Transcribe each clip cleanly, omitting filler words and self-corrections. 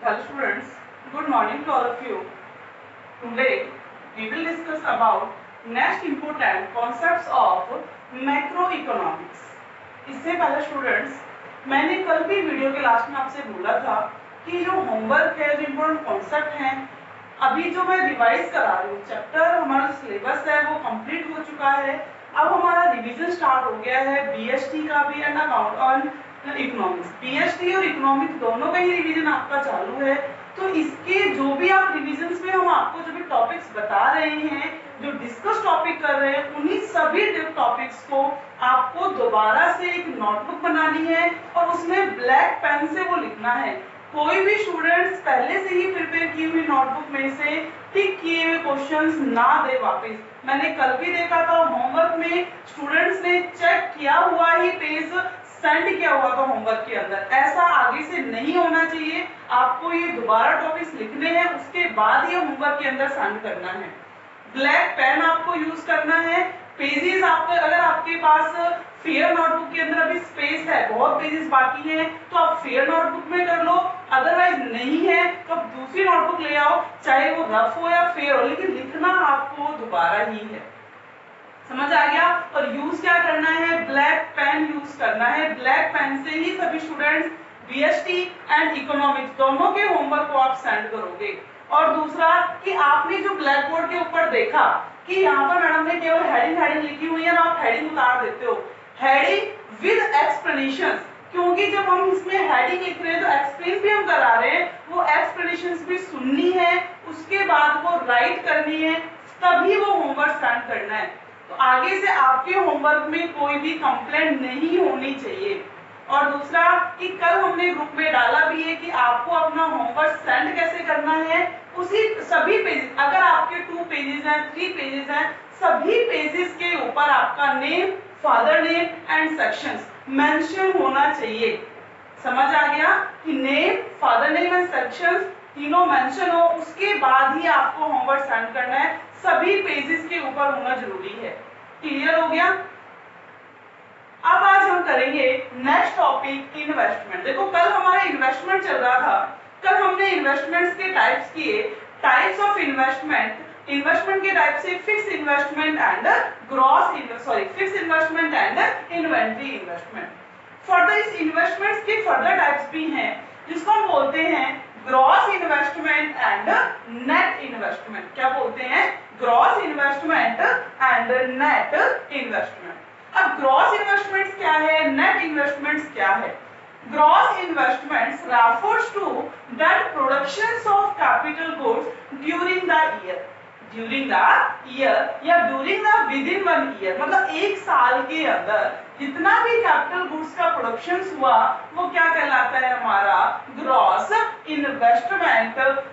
Hello students, good morning to all of you. Today we will discuss about next important concepts of macroeconomics. इससे पहले students मैंने कल भी video के last में आपसे बोला था कि जो होमवर्क है, जो इम्पोर्टेंट कॉन्सेप्ट हैं, अभी जो मैं रिवाइज करा रही हूँ चैप्टर, हमारा सिलेबस है वो कंप्लीट हो चुका है। अब हमारा रिवीजन स्टार्ट हो गया है बीएसटी का भी and account on economics. BST और इकोनॉमिक्स दोनों का ही रिवीजन आपका चालू है। तो इसके जो भी आप रिवीजन्स में हम आपको जो भी टॉपिक्स बता रहे हैं, जो डिस्कस टॉपिक कर रहे हैं, उन्हीं सभी टॉपिक्स को आपको दोबारा से एक नोटबुक बनानी है और उसमें ब्लैक पेन से वो लिखना है। कोई भी स्टूडेंट्स पहले से ही प्रिपेयर की हुई नोटबुक में से टिक किए हुए क्वेश्चंस ना दे वापस। मैंने कल भी देखा था होमवर्क में स्टूडेंट्स ने चेक किया हुआ ही पेज सेंड किया हुआ था होमवर्क के अंदर। ऐसा आगे से नहीं होना चाहिए। आपको ये दोबारा टॉपिक्स लिखने हैं, उसके बाद ये होमवर्क के अंदर सेंड करना है। ब्लैक पेन आपको यूज करना है। पेजेस आपके, अगर आपके पास फेयर नोटबुक के अंदर अभी स्पेस है, बहुत पेजेस बाकी हैं, तो आप फेयर नोटबुक में कर लो। अदरवाइज नहीं है तो आप दूसरी नोटबुक ले आओ, चाहे वो रफ हो या फेयर हो, लेकिन लिखना आपको दोबारा ही है। समझ आ गया? और यूज क्या करना है? ब्लैक पेन यूज करना है। ब्लैक पेन से ही सभी स्टूडेंट्स बीएसटी एंड इकोनॉमिक्स दोनों के होमवर्क को आप सेंड करोगे। और दूसरा कि आपने जो ब्लैक बोर्ड के ऊपर देखा कि यहाँ पर मैडम ने केवल हेडिंग लिखी हुई है ना, आप हेडिंग उतार देते हो। हेडिंग विद एक्सप्लेनेशन, क्योंकि जब हम इसमें हेडिंग लिख रहे हैं तो एक्सप्लेन भी हम करा रहे हैं, वो एक्सप्लेनेशंस भी सुननी है, उसके बाद वो राइट करनी है, तभी वो होमवर्क सेंड करना है। तो आगे से आपके होमवर्क में कोई भी कंप्लेंट नहीं होनी चाहिए। और दूसरा कि कल हमने ग्रुप में डाला भी है कि आपको अपना होमवर्क सेंड कैसे करना है। उसी सभी पेजेस, अगर आपके 2 पेजेस हैं, 3 पेजेस हैं, सभी पेजेस के ऊपर आपका name, father name and sections mention होना चाहिए। समझ आ गया कि name, father name and sections तीनों मेंशन हो, उसके बाद ही आपको होमवर्क सेंड करना है। सभी पेजेस के ऊपर होना जरूरी है। क्लियर हो गया? अब आज हम करेंगे नेक्स्ट टॉपिक इन्वेस्टमेंट। देखो कल हमारा इन्वेस्टमेंट चल रहा था। कल हमने इन्वेस्टमेंट्स के टाइप्स किए, टाइप्स ऑफ इन्वेस्टमेंट। इन्वेस्टमेंट के टाइप से fix investment and fix investment and inventory investment. Further इस इन्वेस्टमेंट्स के फर्दर टाइप्स भी हैं, जिसको हम बोलते हैं gross investment and net investment. क्या बोलते हैं? Gross investment and net investment. अब ग्रॉस इन्वेस्टमेंट्स क्या है, नेट इन्वेस्टमेंट्स क्या है? Gross investments refers to that productions of capital goods during the year या during the within 1 year, मतलब एक साल के अंदर जितना भी कैपिटल गुड्स का प्रोडक्शन हुआ वो क्या कहलाता है? हमारा ग्रॉस इन्वेस्टमेंट।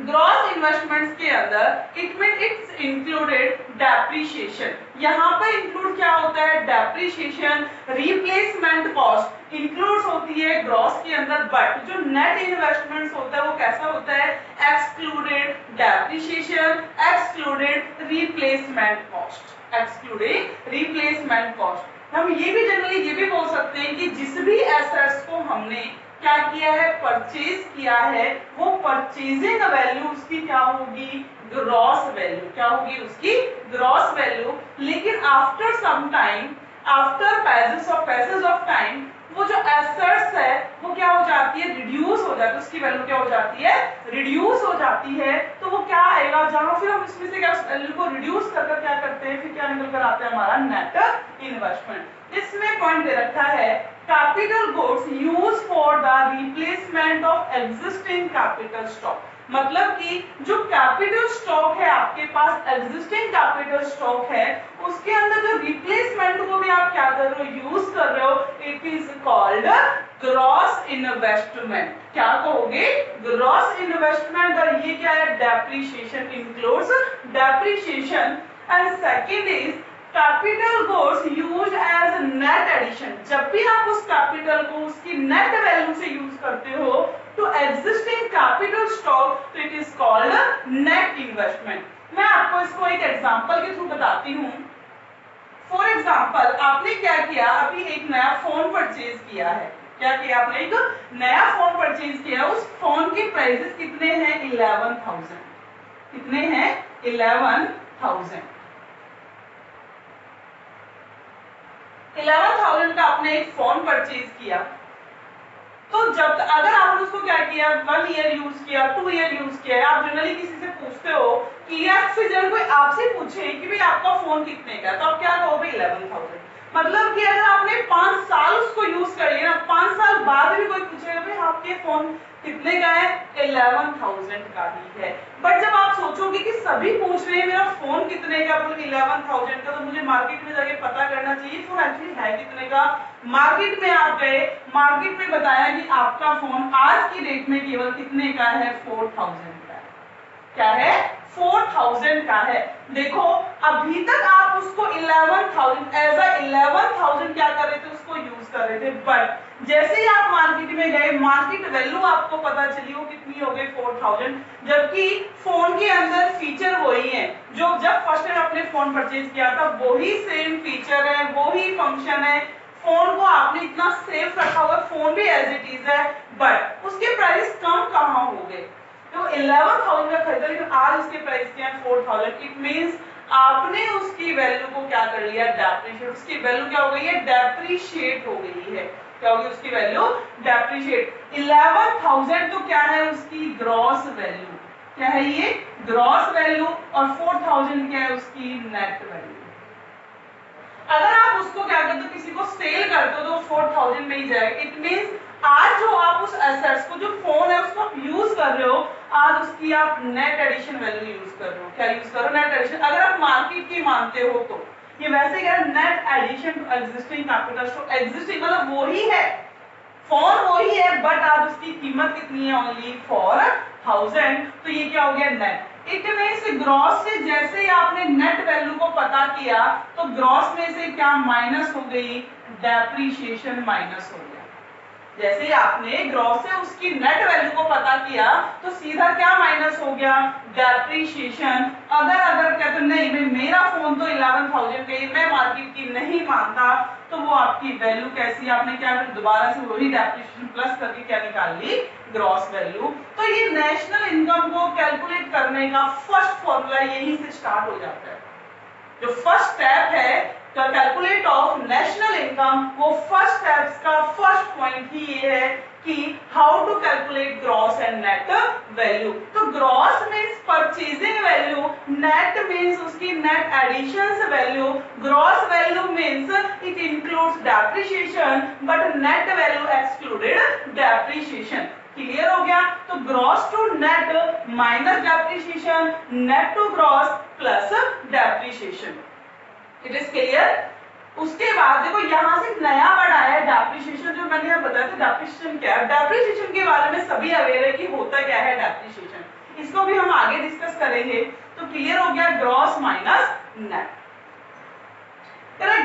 ग्रॉस इन्वेस्टमेंट्स के अंदर इट्स इंक्लूडेड डेप्रिसिएशन। यहाँ पर इंक्लूड क्या होता है? डेप्रिसिएशन, रिप्लेसमेंट कॉस्ट इंक्लूड्स होती है ग्रॉस के अंदर। बट जो नेट इन्वेस्टमेंट्स होता है वो कैसा होता है? Excluded depreciation, excluded replacement cost, excluding replacement cost. हम ये भी जनरली ये भी बोल सकते हैं कि जिस भी एसेट्स को हमने क्या किया है? परचेज किया है, वो परचेजिंग वैल्यू उसकी क्या होगी? Gross value. क्या होगी उसकी? Gross value. लेकिन after some time, after passage of time, वो जो एसेट्स है वो क्या हो जाती है? रिड्यूस हो जाती है। उसकी वैल्यू क्या हो जाती है? रिड्यूस हो जाती है। तो वो क्या आएगा? जहां फिर हम इसमें से क्या वैल्यू को रिड्यूस कर क्या करते हैं, फिर क्या निकल कर आता है? हमारा नेट इन्वेस्टमेंट। इसमें पॉइंट दे रखा है capital goods use for the replacement of existing capital stock. मतलब कि जो कैपिटल स्टॉक है आपके पास, एग्जिस्टिंग कैपिटल स्टॉक है, उसके अंदर जो रिप्लेसमेंट को भी आप क्या कर रहे हो? यूज कर रहे हो। It is called gross investment. क्या कहोगे? Gross investment. और ये क्या है? Depreciation includes depreciation. And second is capital goods used as net addition. जब भी आप उस कैपिटल को उसकी नेट वैल्यू से यूज करते हो टू एग्जिस्टिंग कैपिटल स्टॉक, तो it is called net investment. मैं आपको इसको एक एग्जांपल के थ्रू बताती हूँ। फॉर एग्जांपल आपने क्या किया? अभी एक नया फोन परचेज किया है। क्या किया आपने, एक नया फोन परचेज किया, उस फोन के प्राइसेस कितने हैं 11,000, कितने हैं 11,000 का आपने एक फोन परचेज किया। तो जब अगर आपने उसको क्या किया 1 ईयर यूज किया 2 ईयर यूज किया, आप जनरली किसी से पूछते हो कि या फिर जब कोई आपसे पूछे कि भाई आपका फोन कितने का, तो आप क्या कहोगे 11,000। मतलब कि अगर आपने 5 साल उसको यूज कर लिया ना, 5 साल बाद भी कोई पूछेगा भाई आपके फोन कितने का है 11,000 का ही है। बट जब आप सोचोगे कि सभी पूछ रहे हैं मेरा फोन कितने का, मतलब 11,000 का, तो मुझे मार्केट में जाके पता करना चाहिए फोन एक्चुअली है कितने का। मार्केट में आप गए, मार्केट में बताया कि आपका फोन आज की डेट में केवल कितने का है 4,000 का है। क्या है 4,000 का है। देखो अभी तक आप उसको 11,000 एज अ 11,000 क्या कर रहे थे, उसको यूज कर रहे थे। बट जैसे ही आप मार्केट में गए, मार्केट वैल्यू आपको पता चली वो कितनी हो गई 4,000, जबकि फोन के अंदर फीचर वही है जो जब फर्स्ट टाइम आपने फोन परचेज किया था, वही सेम फीचर है, वही फंक्शन है। फोन को आपने इतना सेफ रखा हुआ, फोन भी एज इट इज है, बट उसके प्राइस कम कहाँ हो गए। तो 11,000 का खरीदा, लेकिन आज उसके प्राइस क्या है 4,000। इट मींस आपने उसकी वैल्यू को क्या कर लिया डेप्रिशिएट, उसकी वैल्यू क्या हो गई है डेप्रिशिएट हो गई है। क्या होगी उसकी वैल्यू डेप्रिशिएट। 11,000 तो क्या है उसकी ग्रॉस वैल्यू, क्या है ये ग्रॉस वैल्यू, और 4,000 क्या है उसकी नेट वैल्यू। अगर आप उसको क्या करते हो किसी को सेल करते हो तो 4,000 में ही जाएगा। इट मींस आज जो आप उस एसेट्स को, जो फोन है उसको आप यूज कर रहे हो, आज उसकी आप नेट एडिशन वैल्यू यूज कर रहे हो। क्या यूज कर रहे हो नेट एडिशन। अगर आप मार्केट की मानते हो तो ये वैसे क्या है net addition to existing capital. तो एग्जिस्टिंग मतलब वही है, फोन वही है, बट आज उसकी कीमत कितनी है ओनली 4,000। तो ये क्या हो गया नेट। इट मींस ग्रॉस से जैसे ही आपने नेट वैल्यू को पता किया तो ग्रॉस में से क्या माइनस हो गई डेप्रिशिएशन माइनस हो गया। जैसे ही आपने ग्रॉस से उसकी नेट वैल्यू को पता किया तो सीधा क्या माइनस हो गया डेप्रिशिएशन। अगर कहते नहीं मैं मेरा फोन तो 11,000 का ही, मैं मार्केट की नहीं मानता, तो वो आपकी वैल्यू कैसी, आपने क्या दोबारा से वही डेप्रिशिएशन प्लस करके क्या निकाल ली ग्रॉस वैल्यू। तो ये नेशनल इनकम को कैलकुलेट करने का फर्स्ट फॉर्मूला यही से स्टार्ट हो जाता है। जो फर्स्ट स्टेप है तो कैलकुलेट ऑफ नेशनल इनकम, वो फर्स्ट स्टेप्स का फर्स्ट पॉइंट ही ये है कि how to calculate gross and net value. तो gross means purchasing value, net means उसकी net additions value, gross value means it includes depreciation but net value excluded depreciation. Clear हो गया। तो gross to net minus depreciation, net to gross plus depreciation. It is clear. उसके बाद देखो यहां से नया वर्ड आया है डेप्रिशिएशन, जो मैंने बताया था डेप्रिशिएशन क्या है। डेप्रिशिएशन के बारे में सभी अवेयर है कि होता क्या है डेप्रिशिएशन, इसको भी हम आगे डिस्कस करेंगे। तो क्लियर हो गया gross minus net.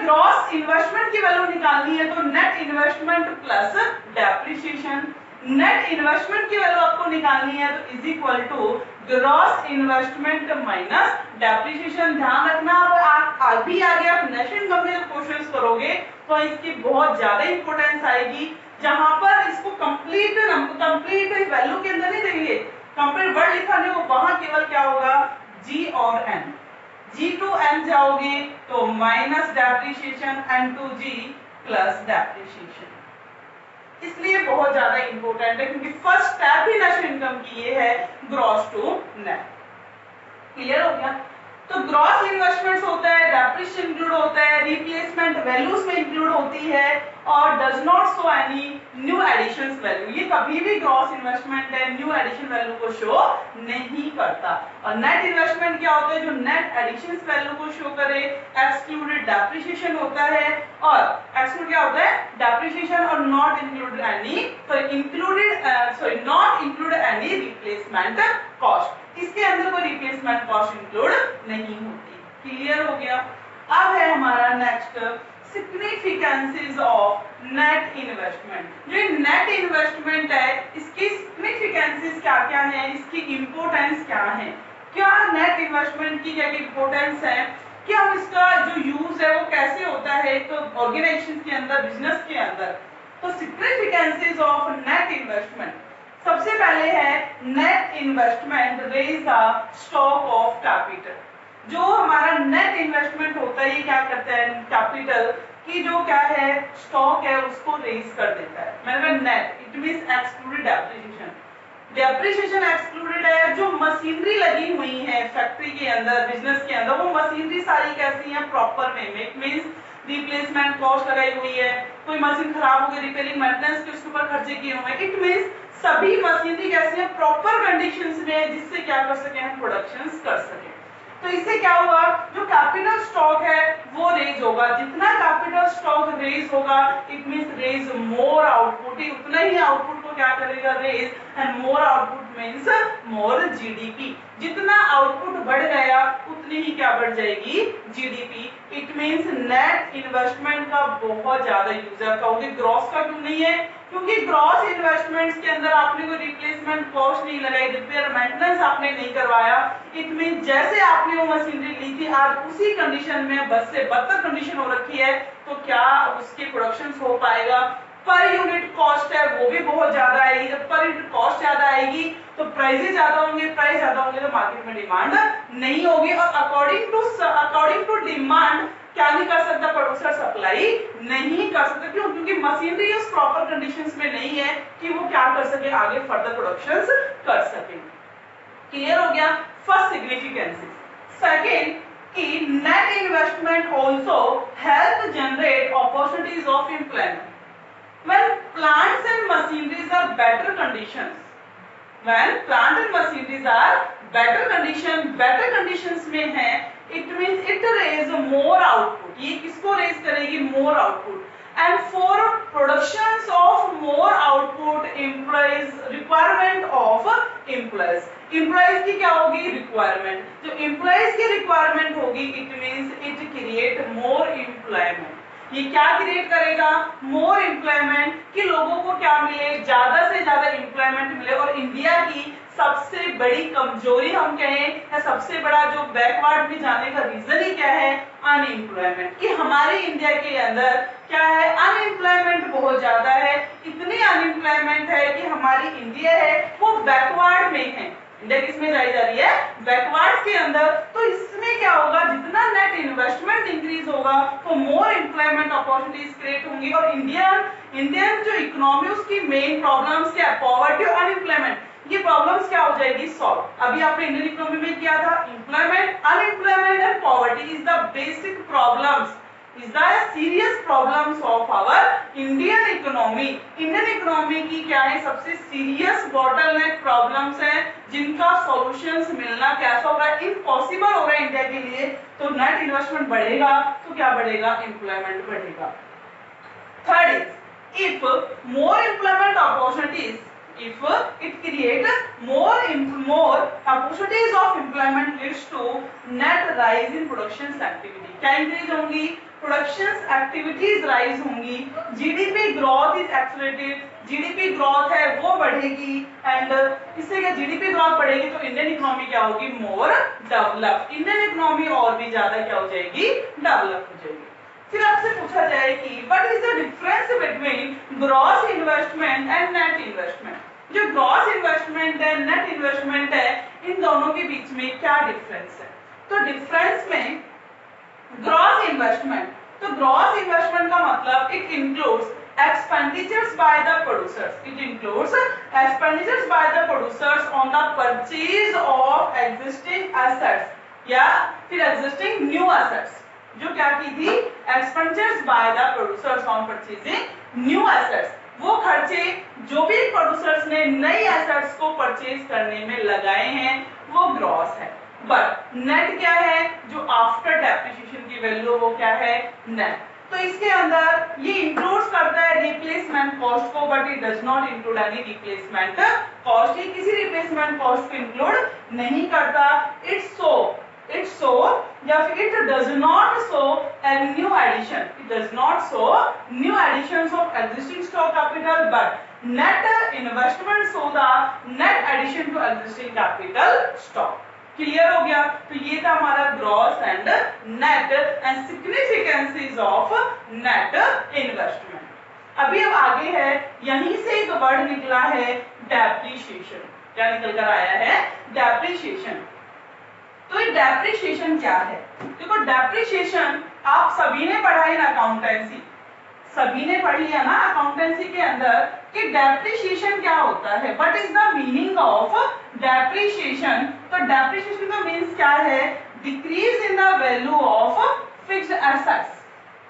Gross investment की वैल्यू निकालनी है तो net investment plus depreciation. Net investment की वैल्यू आपको निकालनी है तो is equal to gross investment minus depreciation. ध्यान रखना आप अभी आगे आप नेशनल इनकम में जब क्वेश्चंस करोगे तो इसकी बहुत ज्यादा इंपॉर्टेंस आएगी, जहां पर इसको कंप्लीट वैल्यू के अंदर नहीं देंगे, कंप्लीट वर्ड लिखा नहीं, वहां केवल क्या होगा जी और एन, जी टू एन जाओगे तो minus depreciation, N to G plus depreciation. इसलिए बहुत ज्यादा इंपॉर्टेंट है क्योंकि फर्स्ट स्टेप ही नेशनल इनकम की ये है ग्रॉस टू नेट। क्लियर हो गया। तो ग्रॉस इन्वेस्टमेंट्स होता है, डेप्रिशिएशन इंक्लूड होता है, रिप्लेसमेंट वैल्यूज में इंक्लूड होती है और does not show any new additions value. ये कभी भी ग्रॉस इन्वेस्टमेंट है न्यू एडिशन वैल्यू को शो नहीं करता। और नेट इन्वेस्टमेंट क्या होता है जो नेट एडिशंस वैल्यू को शो करे। एक्सक्लूडेड डेप्रिशिएशन होता है, और एक्सक्लूड क्या होता है डेप्रिशिएशन, और not included any not included any replacement cost. इसके अंदर कोई रिप्लेसमेंट कॉस्ट इंक्लूड नहीं होती। क्लियर हो गया। अब है हमारा next significances of net investment. जो नेट इन्वेस्टमेंट है इसकी सिग्निफिकेंसेस क्या क्या है, इसकी इंपॉर्टेंस क्या है, क्या नेट इन्वेस्टमेंट की क्या इंपॉर्टेंस है, क्या इसका जो यूज है वो कैसे होता है एक ऑर्गेनाइजेशन के अंदर, बिजनेस के अंदर। तो सिग्निफिकेंसेस ऑफ नेट इन्वेस्टमेंट, सबसे पहले है net investment raise the stock of capital. जो हमारा नेट इन्वेस्टमेंट होता है ये क्या करता है, कैपिटल की जो क्या है स्टॉक है उसको रेज कर देता है। मैंने net it means excluded depreciation, depreciation excluded है। जो मशीनरी लगी हुई है फैक्ट्री के अंदर बिजनेस के अंदर वो मशीनरी सारी कैसी है, प्रॉपर वे में, इट मींस रिप्लेसमेंट कॉस्ट लगाई हुई है, कोई मशीन खराब हो गई रिपेयरिंग मेंटेनेंस के उसके ऊपर खर्चे किए हुए हैं, इट मींस सभी मशीनरी कैसे है प्रॉपर कंडीशंस में जिससे क्या कर सके हम प्रोडक्शंस कर सके। तो इससे क्या हुआ, जो कैपिटल स्टॉक है वो रेज होगा, जितना कैपिटल स्टॉक रेज होगा it means raise more output, उतना ही आउटपुट को क्या करेगा raise, and more output means more GDP, जितना आउटपुट बढ़ गया उतनी ही क्या बढ़ जाएगी GDP. It means net investment का बहुत ज्यादा यूज है। कहोगे ग्रॉस का क्यों नहीं है, क्योंकि ग्रॉस इन्वेस्टमेंट्स के अंदर आपने कोई रिप्लेसमेंट कॉस्ट नहीं लगाई, रिपेयर मेंटेनेंस आपने नहीं करवाया, इट मीन जैसे आपने वो मशीनरी ली थी आज उसी कंडीशन में बस से बदतर कंडीशन हो रखी है, तो क्या उसके प्रोडक्शन हो पाएगा। पर यूनिट कॉस्ट है वो भी बहुत ज्यादा आएगी, जब पर यूनिट कॉस्ट ज्यादा आएगी तो प्राइसेस ज्यादा होंगे, प्राइस ज्यादा होंगे तो मार्केट में डिमांड नहीं होगी, और अकॉर्डिंग टू डिमांड क्या नहीं कर सकता प्रोड्यूसर, सप्लाई नहीं कर सकता। क्यों, क्योंकि मशीनरी उस प्रॉपर कंडीशंस में नहीं है कि वो क्या कर सके आगे फर्दर प्रोडक्शंस कर सके। क्लियर हो गया फर्स्ट सिग्निफिकेंसेस। सेकंड कि net investment also help generate opportunities of employment when plants and machineries are better conditions, when plant and machineries are better conditions में है, it means it raise more output, ये किसको raise करेगी, more output, and for productions of more output implies requirement of employees, employees की क्या होगी requirement, जो employees की requirement होगी it means it create more employment, ये क्या क्रिएट करेगा, मोर एम्प्लॉयमेंट, कि लोगों को क्या मिले, ज्यादा से ज्यादा एम्प्लॉयमेंट मिले। और इंडिया की सबसे बड़ी कमजोरी हम कहें या सबसे बड़ा जो बैकवर्ड में जाने का रीजन ही क्या है, अनएम्प्लॉयमेंट, कि हमारे इंडिया के अंदर क्या है अनएम्प्लॉयमेंट बहुत ज्यादा है, इतनी अनएम्प्लॉयमेंट है कि हमारी इंडिया है वो बैकवर्ड में है। इंडिया किसमें जाई जा रही है, बैकवर्ड्स के अंदर। तो इसमें क्या होगा, जितना नेट इन्वेस्टमेंट इंक्रीज होगा तो मोर एम्प्लॉयमेंट अपॉर्चुनिटीज क्रिएट होंगी। और इंडियन जो इकोनॉमी उसकी मेन प्रॉब्लम्स क्या है, पॉवर्टी और अनएम्प्लॉयमेंट, ये प्रॉब्लम्स क्या हो जाएगी सॉल्व। अभी आपने इंडियन इकोनॉमी में किया था, employment, unemployment and poverty is the basic problems, is the serious problems of our Indian economy। Indian economy की क्या है सबसे सीरियस bottleneck problems है जिनका solutions मिलना कैसा हो रहा है, impossible हो रहा है इंडिया के लिए। तो नेट इन्वेस्टमेंट बढ़ेगा तो क्या बढ़ेगा, एम्प्लॉयमेंट बढ़ेगा। Third is if more employment opportunities, if it create more opportunities of employment leads to net rise in productions activity, क्या इंक्रीज होंगी, प्रोडक्शंस एक्टिविटीज राइज होंगी, GDP growth is accelerated, GDP growth है वो बढ़ेगी, and इससे क्या GDP growth बढ़ेगी तो इंडियन इकोनॉमी क्या होगी, मोर डेवलप, इंडियन इकोनॉमी और भी ज्यादा क्या हो जाएगी, डेवलप हो जाएगी। फिर आपसे पूछा जाए कि what is the difference between gross investment and net investment, जो ग्रॉस इन्वेस्टमेंट है नेट इन्वेस्टमेंट है इन दोनों के बीच में क्या डिफरेंस है। तो डिफरेंस में ग्रॉस इन्वेस्टमेंट, तो ग्रॉस इन्वेस्टमेंट का मतलब it includes expenditures by the producers, it includes expenditures by the producers on the purchase of existing assets या फिर existing new assets, जो क्या की थी expenditures by the producers on purchasing new assets, वो खर्चे जो भी प्रोड्यूसर्स ने नई एसेट्स को परचेज करने में लगाए हैं वो ग्रॉस है। बट नेट क्या है, जो आफ्टर डेप्रिसिएशन की वैल्यू वो क्या है, नेट। तो इसके अंदर ये इंक्लूड करता है रिप्लेसमेंट कॉस्ट को, but it does not include any replacement cost, ये किसी रिप्लेसमेंट कॉस्ट को इंक्लूड नहीं करता। इट शो या फिर it does not show a new addition, it does not show new additions of existing stock capital, but net investment show the net addition to existing capital stock। Clear हो गया। तो ये था हमारा gross and net and significances of net investment. अभी अब आगे है, यहीं से एक वर्ड निकला है डेप्रिसिएशन। क्या निकल कर आया है? डेप्रिसिएशन। तो ये डेप्रिसिएशन क्या है? देखो डेप्रिसिएशन आप सभी ने पढ़ा है ना, अकाउंटेंसी सभी ने पढ़ी है ना अकाउंटेंसी के अंदर कि डेप्रिसिएशन क्या होता है। What is the meaning of depreciation? तो डेप्रिसिएशन का मीन्स क्या है? Decrease in the value of fixed assets.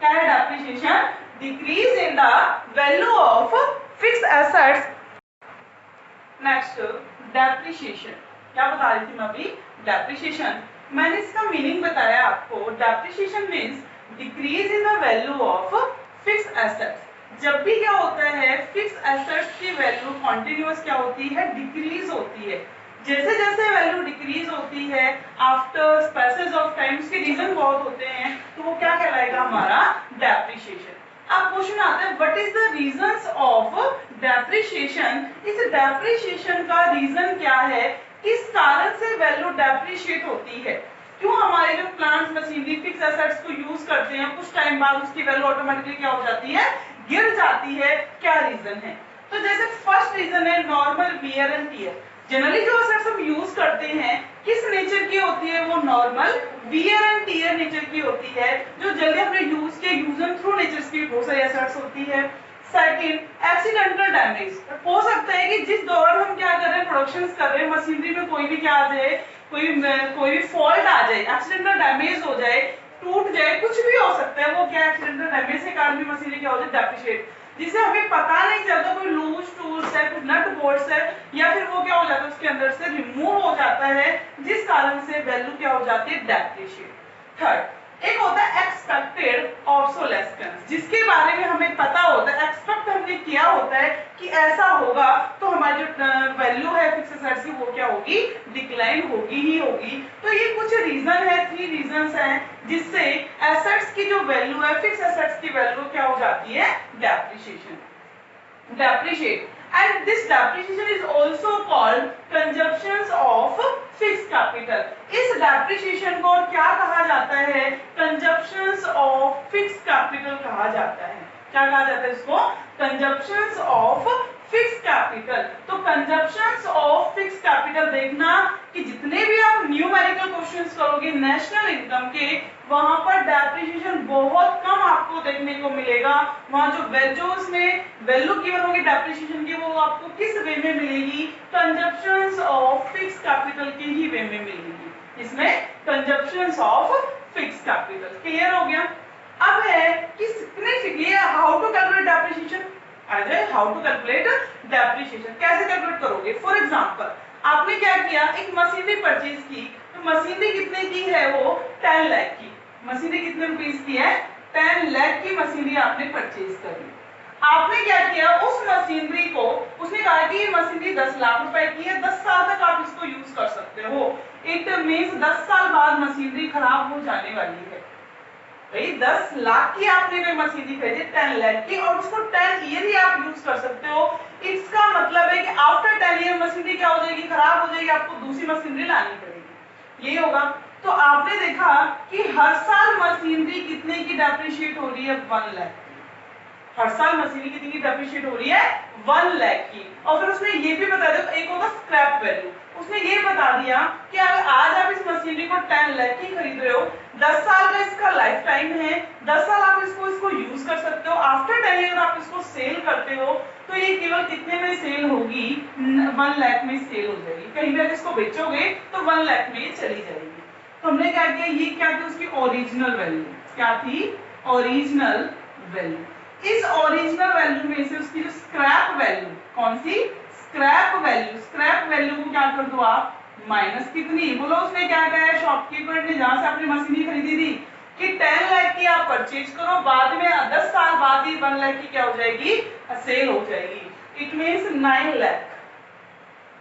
क्या है depreciation? Decrease in the value of fixed assets. Next depreciation, क्या बता रही थी मैं अभी? डेप्रिसिएशन, मैंने इसका मीनिंग बताया आपको। Depreciation means decrease in the value of fixed assets. जब भी क्या होता है, फिक्स्ड एसेट्स की वैल्यू कॉन्टिन्यूअस क्या होती है? डिक्रीज होती है। जैसे जैसे वैल्यू डिक्रीज होती है आफ्टर पैसेज ऑफ टाइम, के रीजन बहुत होते हैं, तो वो क्या कहलाएगा? हमारा डेप्रिसिएशन। अब क्वेश्चन आता है what is the reasons of depreciation? इस डेप्रिसिएशन का रीजन क्या है? किस कारण से वैल्यू डेप्रिशिएट होती है? क्यों हमारे जो प्लांट्स मशीनरी फिक्स एसेट्स को यूज करते हैं, कुछ टाइम बाद उसकी वैल्यू ऑटोमेटिकली क्या हो जाती है? गिर जाती है। क्या रीजन है? तो जैसे फर्स्ट रीजन है normal wear and tear. Generally जो एसेट्स हम यूज करते हैं किस नेचर की होती है? वो normal wear and tear nature की होती है, जो जल्दी हमने यूज के यूज एंड थ्रू नेचर की बहुत सारी एसेट्स होती है। Second, accidental damage. हो सकता है कि जिस दौरान हम क्या कर रहे हैं, प्रोडक्शन कर रहे हैं, मशीनरी में कोई भी क्या आ जाए, कोई भी फॉल्ट आ जाए, एक्सीडेंटल डैमेज हो जाए, टूट जाए, कुछ भी हो सकता है। वो क्या एक्सीडेंटल डैमेज के कारण भी मशीनरी क्या हो जाए? डेप्रिशिएट, जिसे हमें पता नहीं चलता, कोई लूज टूल्स है, कुछ नट बोल्ट्स है, या फिर वो क्या हो जाता है उसके अंदर से रिमूव हो जाता है, जिस कारण से वैल्यू क्या हो जाती है? डेप्रिशिएट। थर्ड, एक होता है एक्सपेक्टेड ऑब्सोलेस्केंस, जिसके बारे में हमें पता होता है, एक्सपेक्ट हमने किया होता है कि ऐसा होगा, तो हमारी जो वैल्यू है फिक्स एसेट्स की वो क्या होगी? डिक्लाइन होगी ही होगी। तो ये कुछ रीजन है, 3 रीजंस हैं जिससे एसेट्स की जो वैल्यू है, फिक्स एसेट्स की वैल्यू क्या हो जाती है? Depreciation, depreciate. And this depreciation is also called consumptions of fixed capital. इस depreciation को क्या कहा जाता है? Consumptions of fixed capital कहा जाता है। क्या कहा जाता है इसको? Consumptions of fixed capital। तो consumptions of fixed capital देखना कि जितने भी आप न्यूमेरिकल क्वेश्चंस करोगे नेशनल इनकम के, वहां पर डेप्रिसिएशन बहुत कम आपको देखने को मिलेगा। वहां जो उसमें वैल्यू गिवन होगी डेप्रिसिएशन की, वो आपको किस वे में मिलेगी? कंजप्शंस ऑफ फिक्स्ड कैपिटल के ही वे में मिलेगी। इसमें consumptions of fixed capital clear हो गया। अब है कि significantly how to calculate depreciation, how to calculate depreciation, कैसे कैलकुलेट करोगे? फॉर एग्जांपल आपने क्या किया, एक मशीनरी परचेज की, तो मशीनरी कितने की है? वो 10 लाख की। मशीनरी कितने रुपीस की है? 10 लाख की मशीनरी आपने परचेज कर ली। आपने क्या किया, उस मशीनरी को, उसने कहा कि ये मशीनरी 10 लाख रुपए की है, 10 साल तक आप इसको यूज कर सकते हो। इट मींस 10 साल बाद मशीनरी खराब हो जाने वाली है। भाई 10 लाख की आपने कोई मशीनरी खरीदी 10 लाख की, और उसको 10 ईयर ही आप यूज कर सकते हो। इसका मतलब है कि आफ्टर 10 ईयर मशीनरी क्या हो जाएगी? खराब हो जाएगी, आपको दूसरी मशीनरी लानी पड़ेगी। ये होगा। तो आपने देखा कि हर साल मशीनरी कितने की डेप्रिशिएट हो रही है? 1 लाख। हर साल मशीनरी कितनी की डेप्रिशिएट हो रही है? 1 लाख की। और फिर उसने ये भी बता दिया, एक होगा स्क्रैप वैल्यू, उसने ये बता दिया कि अगर आज आप इस मशीनरी को 10 लाख की खरीद रहे हो, 10 साल का इसका लाइफ टाइम है, 10 साल आप इसको यूज कर सकते हो। आफ्टर 10 ईयर आप इसको सेल करते हो, तो ये केवल कितने में सेल होगी? 1 लाख में सेल हो जाएगी। कहीं भी इसको बेचोगे तो 1 लाख में ये चली जाएगी। तो हमने क्या किया, ये क्या थी उसकी ओरिजिनल वैल्यू, क्या थी? Original value. इस ओरिजिनल वैल्यू में से उसकी जो स्क्रैप वैल्यू, कौन सी? Scrap value. स्क्रैप वैल्यू को क्या कर दो आप? माइनस कितनी? बोलो उसने क्या कहा है शॉपकीपर ने, जहां से आपने मशीनरी खरीदी थी, कि 10 लाख की आप परचेज करो, बाद में 10 साल बाद ही 1 लाख की क्या हो जाएगी? सेल हो जाएगी। इट मींस 9 लाख,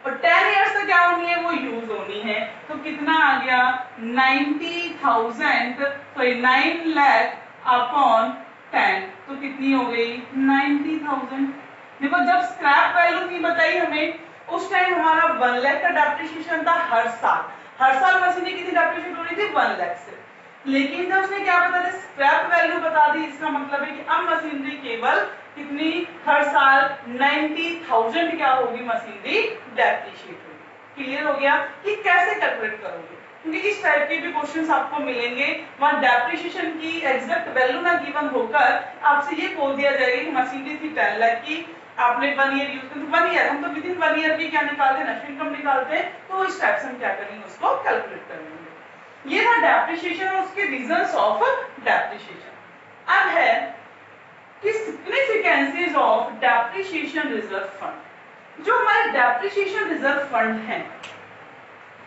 और 10 इयर्स तक क्या होनी है? वो यूज होनी है। तो कितना आ गया? 90,000, सॉरी 9 लाख अपॉन 10, तो कितनी हो गई? 90,000। देखो जब स्क्रैप वैल्यू नहीं बताई हमें, उस टाइम हमारा 1 लाख का डेप्रिसिएशन था हर साल। हर साल मशीनें कितनी डेप्रिशिएट हो रही थी? 1 लाख से। लेकिन जब उसने क्या बता दिया? स्क्रैप वैल्यू बता दी, इसका मतलब है कि अब मशीनरी केवल कितनी हर साल 90,000 क्या होगी मशीनरी डेप्रिशिएट होगी। क्लियर हो गया कि कैसे कैलकुलेट करोगे, क्योंकि इस टाइप के भी क्वेश्चंस आपको मिलेंगे वहां डेप्रिसिएशन की एग्जैक्ट वैल्यू ना गिवन होकर आपसे ये बोल दिया जाएगा कि मशीनरी थी 10 लाख की, आपने 1 ईयर यूज किया, तो 1 ईयर हम तो विद इन 1 ईयर की क्या निकालते हैं, नेशनल इनकम निकालते हैं, तो इस टाइप से हम क्या करेंगे उसको कैलकुलेट करेंगे। ये था डेप्रिसिएशन और उसके रीजंस ऑफ डेप्रिसिएशन। अब है कि significances of depreciation reserve fund. जो हमारे डेप्रिसिएशन रिजर्व फंड है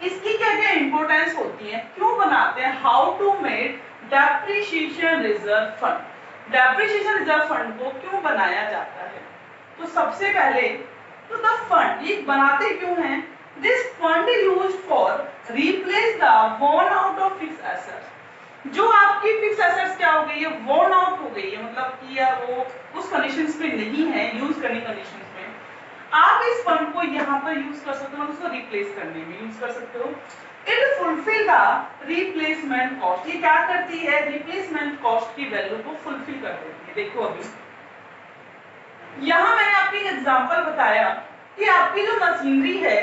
इसकी क्या क्या इंपॉर्टेंस होती है, क्यों बनाते हैं, how to make depreciation reserve fund. Depreciation reserve fund को क्यों बनाया जाता है, तो सबसे पहले तो द फंड ये बनाते क्यों हैं, this fund is used for replace the worn out of fixed assets. जो आपकी फिक्स्ड एसेट्स क्या हो गई है, वॉर्न आउट हो गई है, मतलब कि या वो उस कंडीशंस पे नहीं है, यूज करने कंडीशंस में आप इस फंड को यहाँ पर यूज कर सकते हो, उसको रिप्लेस करने में यूज कर सकते हो। It fulfil the replacement cost, ये क्या करती है, रिप्लेसमेंट कॉस्ट की वैल्यू को फुलफिल कर देती है। देखो अभी यहाँ मैंने आपको एक एग्जांपल बताया कि आपकी जो मशीनरी है,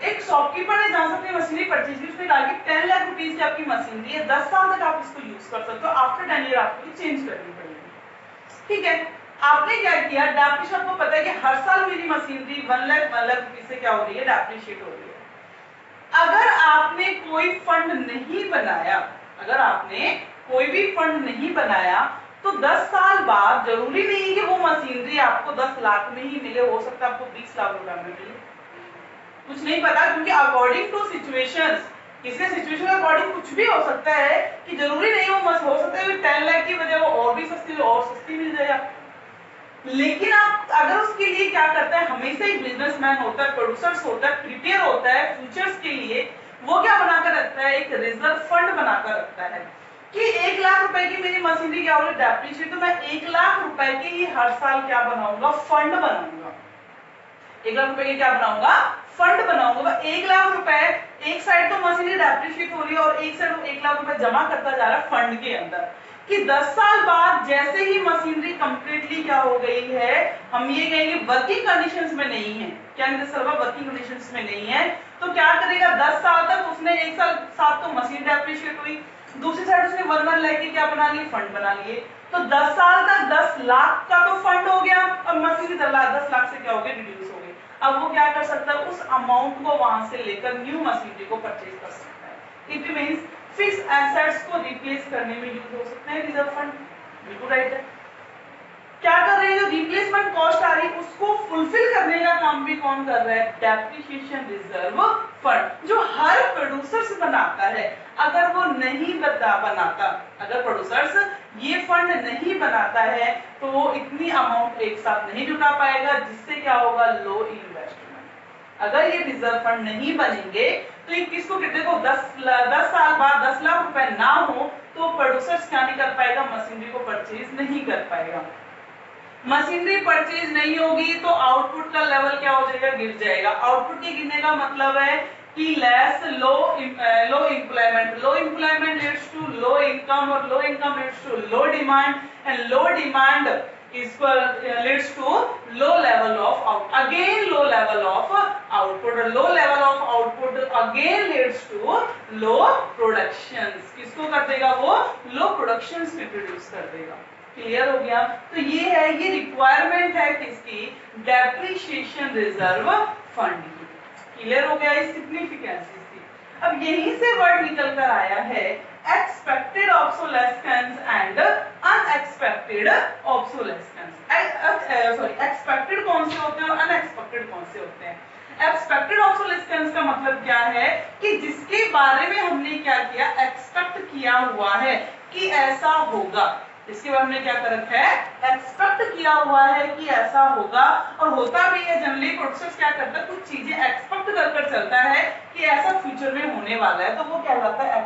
एक शॉपकीपर ने जान सकते मशीनरी परचेज की, उसने कहा कि 10 लाख रुपीस की आपकी मशीनरी है, 10 साल तक आप इसको यूज कर सकते हो, आफ्टर 10 ईयर आपको चेंज करनी पड़ेगी। ठीक है, आपने क्या किया, डेप्रिसिएशन आपको पता है कि हर साल मेरी मशीनरी 1 लाख रुपीस से क्या हो रही है, डेप्रिशिएट हो रही है। अगर आपने कोई फंड नहीं बनाया, अगर आपने कोई भी फंड नहीं बनाया तो 10 साल बाद जरूरी नहीं कि वो मशीनरी आपको 10 लाख में ही मिले, हो सकता है आपको 20 लाख रुपए में मिले, कुछ नहीं पता, क्योंकि अकॉर्डिंग टू सिचुएशंस, किसी सिचुएशन के अकॉर्डिंग कुछ भी हो सकता है कि जरूरी नहीं वो मस्त हो सकता है 10 लाख की वजह वो और भी सस्ती मिल जाए आपको। लेकिन आप अगर उसके लिए क्या करता है, हमेशा एक बिजनेसमैन होता है, प्रोड्यूसर्स होता है, प्रिपेयर होता है फ्यूचर्स के लिए, वो क्या बनाकर रखता है, एक रिजर्व फंड बनाकर रखता है कि 1 लाख रुपए की मेरी मशीनरी क्या हो रही है, डेप्रिशिएट, तो मैं 1 लाख रुपए के ही हर साल क्या बनाऊंगा, फंड बनाऊंगा। 1 लाख रुपए की क्या बनाऊंगा, फंड बनाऊंगा। 1 लाख रुपए एक साइड तो मशीनरी डेप्रिशिएट हो रही है और एक साइड वो 1 लाख रुपए जमा करता जा रहा है फंड के अंदर, कि 10 साल बाद जैसे ही मशीनरी कंप्लीटली क्या हो गई है, हम ये कहेंगे वर्किंग कंडीशंस में नहीं है, क्या वर्किंग कंडीशंस में नहीं है, तो क्या करेगा, 10 साल तक उसने 1 साल साथ तो मशीन डेप्रिशिएट हुई, दूसरी साइड उसने 1 लाख क्या बना लिए, फंड बना लिए, तो 10 साल तक 10 लाख का तो फंड हो गया, अब मशीनरी 10 लाख से क्या हो गया, रिड्यूस हो गई। अब वो क्या कर सकता है, उस अमाउंट को वहां से लेकर न्यू मशीनरी को परचेज कर सकता है। इट मींस फिक्स एसेट्स को रिप्लेस करने में यूज हो सकते हैं रिजर्व फंड, बिल्कुल राइट है। क्या कर रहे हैं, जो रिप्लेसमेंट कॉस्ट आ रही है उसको फुलफिल करने का काम भी कौन कर रहा है, डेप्रिसिएशन रिजर्व फंड, जो हर प्रोड्यूसर्स बनाता है। अगर वो नहीं बनाता, अगर प्रोड्यूसर्स ये फंड नहीं बनाता है तो वो इतनी अमाउंट एक साथ नहीं जुटा पाएगा, जिससे क्या होगा, लो इन्वेस्टमेंट। अगर ये रिजर्व फंड नहीं बनेंगे तो ये किसको कहते हैं, 10 साल बाद 10 लाख रुपए ना हो तो प्रोड्यूसर्स क्या नहीं कर पाएगा, मशीनरी को परचेज नहीं कर पाएगा। मशीनरी परचेज नहीं होगी तो आउटपुट का लेवल क्या हो जाएगा, गिर जाएगा। आउटपुट के गिरने का मतलब है कि less low employment leads to low income, और low income leads to low demand, and low demand leads to low level of output, again low level of output, low level of output again leads to low productions, किसको कर देगा, वो low productions में produce कर देगा। Clear हो गया, तो ये है, ये रिक्वायरमेंट है किसकी, डेप्रिसिएशन रिजर्व फंड की। क्लियर हो गया, इस सिग्निफिकेंस की। अब यहीं से वर्ड निकल कर आया है expected obsolescence and unexpected obsolescence. Sorry, expected कौन से होते हैं और अनएक्सपेक्टेड कौन से होते हैं। एक्सपेक्टेड ऑब्सोलेसेंस का मतलब क्या है कि जिसके बारे में हमने क्या किया, एक्सपेक्ट किया हुआ है कि ऐसा होगा, इसके बाद हमने क्या कर रखा है, एक्सपेक्ट किया हुआ है कि ऐसा होगा, और होता भी है। जनरली प्रोसेस क्या करता है, कुछ चीजें एक्सपेक्ट कर चलता है कि ऐसा फ्यूचर में होने वाला है, तो वो क्या कहलाता है,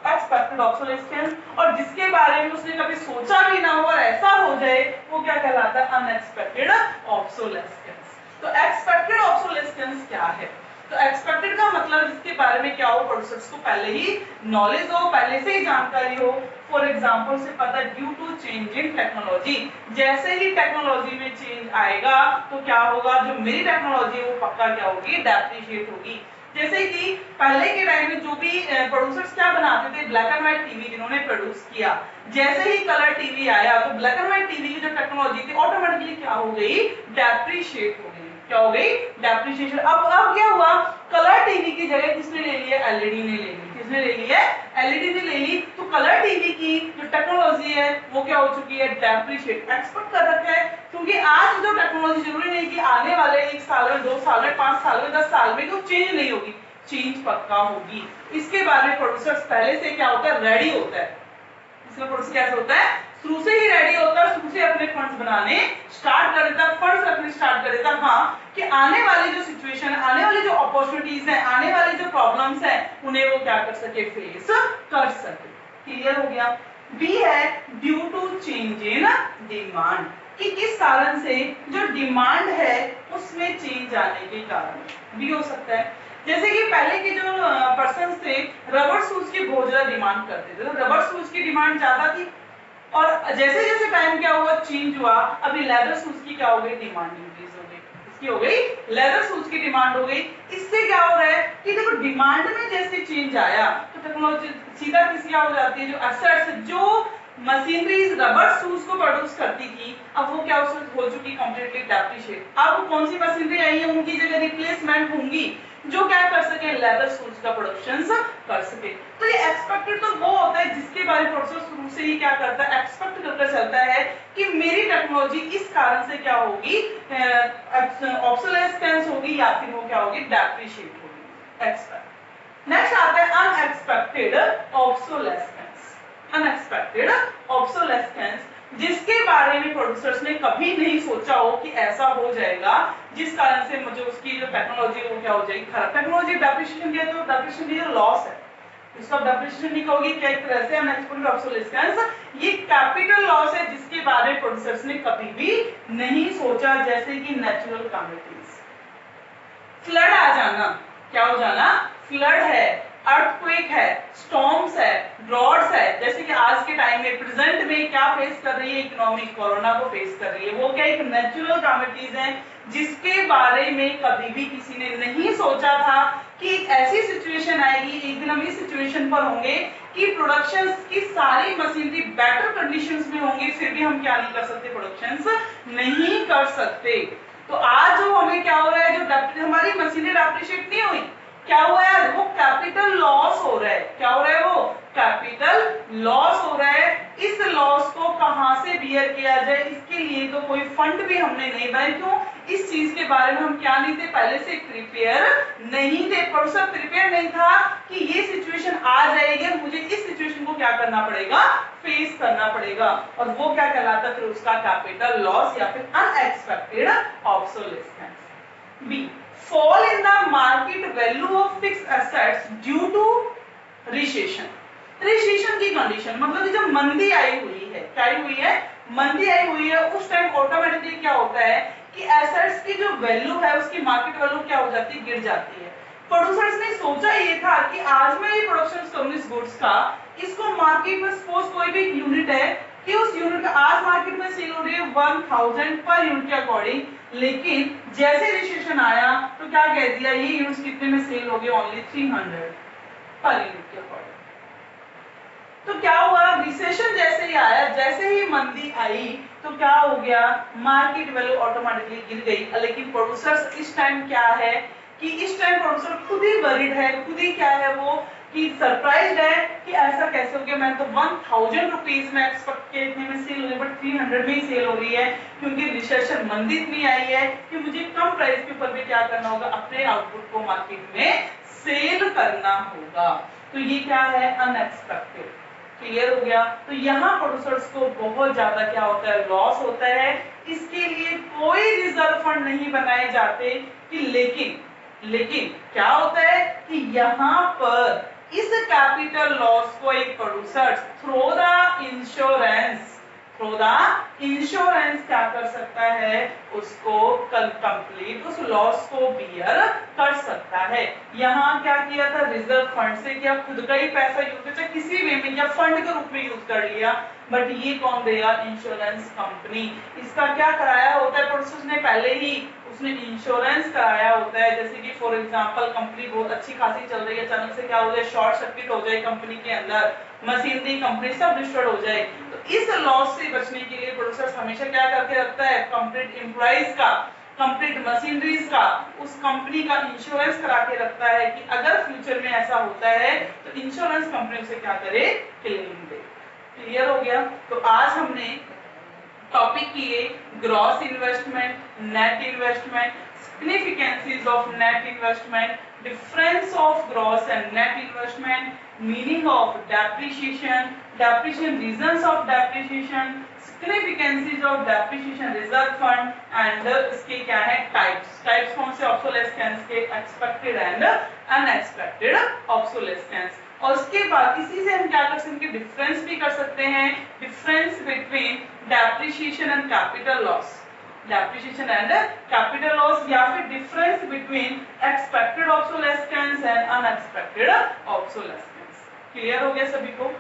एक्सपेक्टेड ऑब्सोलेसेंस। और जिसके बारे में उसने कभी सोचा भी ना हो और ऐसा हो जाए, वो क्या कहलाता है, अनएक्सपेक्टेड ऑब्सोलेसेंस। तो एक्सपेक्टेड ऑब्सोलेसेंस क्या है, तो एक्सपेक्टेड का मतलब जिसके बारे में क्या हो, प्रोड्यूसर्स को पहले ही नॉलेज हो, पहले से ही जानकारी हो। फॉर एग्जांपल से पता due to change in technology, जैसे ही टेक्नोलॉजी में चेंज आएगा तो क्या होगा, जो मेरी टेक्नोलॉजी है वो पक्का क्या होगी, डेप्रिशिएट होगी। जैसे कि पहले के टाइम में जो भी प्रोड्यूसर्स क्या बनाते थे, ब्लैक एंड व्हाइट टीवी जिन्होंने प्रोड्यूस किया, जैसे ही कलर टीवी आया तो ब्लैक एंड व्हाइट टीवी की जो टेक्नोलॉजी थी ऑटोमेटिकली क्या हो गई, डेप्रिशिएट हो गई। क्या हो गई, डेप्रिशिएशन। अब क्या हुआ, कलर टीवी की जगह किसने ले ली है, एलईडी ने ले ली। किसने ले ली है, एलईडी ने ले ली। तो कलर टीवी की जो टेक्नोलॉजी है वो क्या हो चुकी है, डेप्रिशिएट, एक्सपेक्ट कर रखा है। क्योंकि आज जो टेक्नोलॉजी जरूरी नहीं कि आने वाले 1 साल में, 2 साल में, 5 साल में, 10 साल में तो चेंज नहीं होगी, चेंज पक्का होगी। इसके बारे में प्रोड्यूसर्स पहले से क्या होता है, रेडी होता है। इसमें प्रोड्यूसर कैसे होता है, शुरू से ही रेडी होता है, शुरू से अपने फंड्स बनाने स्टार्ट कर देता है, फंड्स रखने स्टार्ट कर देता है, हाँ, कि आने वाली जो सिचुएशन है, आने वाली जो अपॉर्चुनिटीज है, आने वाली जो प्रॉब्लम्स है, उन्हें वो क्या कर सके, फेस कर सके। क्लियर हो गया। बी है due to change in demand, कि किस कारण से जो डिमांड है उसमें चेंज आने के कारण भी हो सकता है। जैसे कि पहले के जो पर्सन थे रबर शूज की बहुत ज्यादा डिमांड करते थे, तो रबर शूज की डिमांड ज्यादा थी, और जैसे जैसे टाइम क्या हुआ, चेंज हुआ, अभी लेदर शूज की क्या हो गई, डिमांड इंक्रीज हो गई। इसकी हो गई, लेदर शूज की डिमांड हो गई। इससे क्या हो रहा है कि देखो डिमांड में जैसे चेंज आया तो टेक्नोलॉजी सीधा किसी क्या हो जाती है, जो एसेट्स, जो मशीनरीज रबर शूज को प्रोड्यूस करती थी, अब वो क्या हो चुकी, कंप्लीटली डेप्रिशिएट। अब कौन सी मशीनरी आई है, उनकी जगह रिप्लेसमेंट होंगी जो क्या कर सके, लेदर शूज का प्रोडक्शन कर सके। तो ये एक्सपेक्टेड तो वो होता है जिसके बारे में प्रोड्यूसर शुरू से ही क्या करता है, एक्सपेक्ट करके चलता है कि मेरी टेक्नोलॉजी इस कारण से क्या होगी, ऑब्सोलेसेंस होगी या फिर वो क्या होगी, डेप्रिशिएट होगी। एक्सपेक्ट। नेक्स्ट आता है अनएक्सपेक्टेड ऑब्सोलेसेंस। अनएक्सपेक्टेड ऑब्सोलेसेंस, जिसके बारे में प्रोड्यूसर्स ने कभी नहीं सोचा हो कि ऐसा हो जाएगा, जिस कारण से मुझे उसकी जो टेक्नोलॉजी है वो क्या हो जाएगी, खराब। टेक्नोलॉजी डेप्रिशिएशन किया तो डेप्रिशिएशन की जो लॉस है उसका डेप्रिशिएशन नहीं कहोगे, क्या एक तरह से अनएक्सपेक्टेड ऑब्सोलेसेंस, ये कैपिटल लॉस है जिसके बारे में प्रोड्यूसर्स ने कभी भी नहीं सोचा। जैसे कि नेचुरल कैलामिटीज, फ्लड आ जाना, क्या हो जाना, फ्लड है, अर्थक्वेक है, स्टॉर्म्स है, ड्रॉट्स है। जैसे कि आज के टाइम में प्रेजेंट में क्या फेस कर रही है इकोनॉमी, कोरोना को फेस कर रही है, वो क्या एक नेचुरल कैलामिटीज है जिसके बारे में कभी भी किसी ने नहीं सोचा था कि एक ऐसी सिचुएशन आएगी, एक दिन हम इस सिचुएशन पर होंगे कि प्रोडक्शन की सारी मशीनरी बेटर कंडीशंस में होंगी, फिर भी हम क्या नहीं कर सकते, प्रोडक्शंस नहीं कर सकते। तो आज जो हमें क्या हो रहा है, जो हमारी मशीनरी डेप्रिशिएट नहीं हुई, क्या हुआ है, वो कैपिटल लॉस हो रहा है। क्या हो रहा है, वो कैपिटल लॉस हो रहा है। इस लॉस को कहां से बियर किया जाए, इसके लिए तो कोई फंड भी हमने नहीं बनाए। क्यों, इस चीज के बारे में हम क्या नहीं थे, पहले से प्रिपेयर नहीं थे। प्रोड्यूसर प्रिपेयर नहीं था कि ये सिचुएशन आ जाएगी, मुझे इस सिचुएशन को क्या करना पड़ेगा, फेस करना पड़ेगा, और वो क्या कहलाता है फिर उसका कैपिटल लॉस या फिर unexpected obsolescence. B, fall in the market value of fixed assets due to recession। Recession की कंडीशन मतलब जब मंदी आई हुई है, क्या आई हुई है, मंदी आई हुई है, उस टाइम ऑटोमेटिकली क्या होता है कि एसेट्स की जो वैल्यू है उसकी मार्केट वैल्यू क्या हो जाती है, गिर जाती है। प्रोड्यूसर्स ने सोचा ये था कि आज मैं ये प्रोडक्शन करूं इस गुड्स का, इसको मार्केट में सपोज कोई भी यूनिट है कि उस यूनिट का आज मार्केट में सेल हो रही है 1000 पर यूनिट के अकॉर्डिंग, लेकिन जैसे रिसेशन आया तो क्या कह दिया, ये यूनिट्स कितने में सेल हो गए, ओनली 300 पर यूनिट के अकॉर्डिंग। तो क्या हुआ, रिसेशन जैसे ही आया, जैसे ही मंदी आई तो क्या हो गया, मार्केट वैल्यू ऑटोमेटिकली गिर गई। लेकिन प्रोड्यूसर्स इस टाइम क्या है कि इस टाइम प्रोड्यूसर खुद ही वरीड है, खुद ही क्या है वो कि सरप्राइज्ड है कि ऐसा कैसे हो गया, मैं तो 1000 रुपीज में एक्सपेक्ट किया इतने में सेल हो रही है, बट 300 में ही सेल हो रही है, क्योंकि रिसेशन मंदी इतनी आई है कि मुझे कम प्राइस के ऊपर भी क्या करना होगा, अपने आउटपुट को मार्केट में सेल करना होगा। तो ये क्या है, अनएक्सपेक्टेड। क्लियर हो गया। तो यहाँ प्रोड्यूसर्स को बहुत ज्यादा क्या होता है, लॉस होता है। इसके लिए कोई रिजर्व फंड नहीं बनाए जाते कि लेकिन क्या होता है कि यहाँ पर इस कैपिटल लॉस को एक producer through the insurance through the insurance क्या कर सकता है, उसको कंप्लीट उस लॉस को बियर कर सकता है। यहाँ क्या किया था, रिजर्व फंड से क्या खुद का ही पैसा यूज किया, किसी वे में या फंड के रूप में यूज कर लिया, बट ये कौन देगा, इंश्योरेंस कंपनी। इसका क्या कराया होता है, प्रोसेस ने पहले ही उसने इंश्योरेंस कराया होता है। जैसे कि फॉर एग्जांपल कंपनी बहुत अच्छी खासी चल रही है, अचानक से क्या हो जाए, शॉर्ट सर्किट हो जाए कंपनी के अंदर, मशीनरी कंपनी सब डिस्ट्रॉय हो जाए, तो इस लॉस से बचने के लिए प्रोड्यूसर हमेशा क्या करके रखता है, कंप्लीट एम्प्लॉइज का, कंप्लीट मशीनरीज का, उस कंपनी का इंश्योरेंस करा के रखता है कि अगर फ्यूचर में ऐसा होता है तो इंश्योरेंस कंपनी उसे क्या करे, क्लेम दे। क्लियर हो गया। तो आज हमने टॉपिक किए gross investment, net investment, significances of net investment, difference of gross and net investment, meaning of depreciation, depreciation, reasons of depreciation, significances of depreciation reserve fund and इसके क्या है टाइप्स। टाइप्स कौन से, ऑब्सोलेस्केंस के, एक्सपेक्टेड एंड अनएक्सपेक्टेड ऑब्सोलेस्केंस। और उसके बाद इसी से हम क्या कर सकते हैं, डिफरेंस भी कर सकते हैं, difference between depreciation and capital loss, depreciation and capital loss, या फिर difference between expected obsolescence and unexpected obsolescence. Clear हो गया सभी को।